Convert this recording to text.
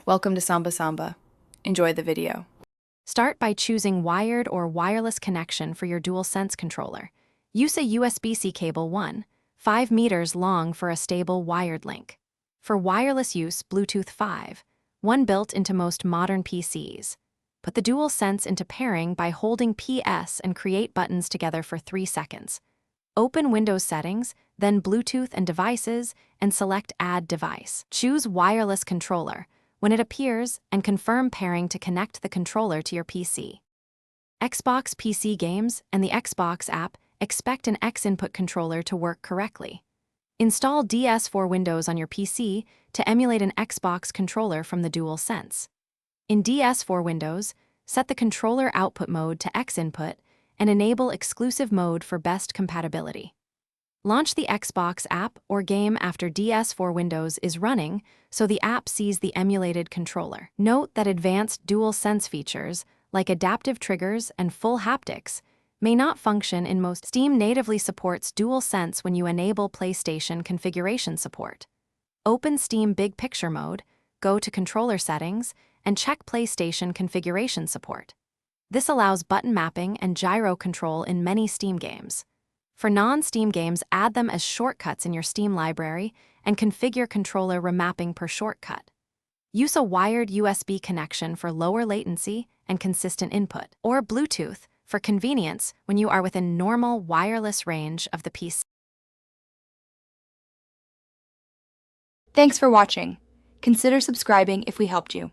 Welcome to Samba Samba. Enjoy the video. Start by choosing wired or wireless connection for your DualSense controller. Use a USB-C cable 5 meters long for a stable wired link. For wireless use, Bluetooth 5, one built into most modern PCs. Put the DualSense into pairing by holding PS and create buttons together for 3 seconds. Open Windows Settings, then Bluetooth and Devices, and select Add Device. Choose Wireless Controller when it appears and confirm pairing to connect the controller to your PC. Xbox PC games and the Xbox app expect an X-input controller to work correctly. Install DS4 Windows on your PC to emulate an Xbox controller from the DualSense. In DS4 Windows, set the controller output mode to X-input and enable exclusive mode for best compatibility. Launch the Xbox app or game after DS4 Windows is running so the app sees the emulated controller. Note that advanced DualSense features, like adaptive triggers and full haptics, may not function in most. Steam natively supports DualSense when you enable PlayStation configuration support. Open Steam Big Picture mode, go to Controller Settings, and check PlayStation configuration support. This allows button mapping and gyro control in many Steam games. For non-Steam games, add them as shortcuts in your Steam library and configure controller remapping per shortcut. Use a wired USB connection for lower latency and consistent input, or Bluetooth for convenience when you are within normal wireless range of the PC. Thanks for watching. Consider subscribing if we helped you.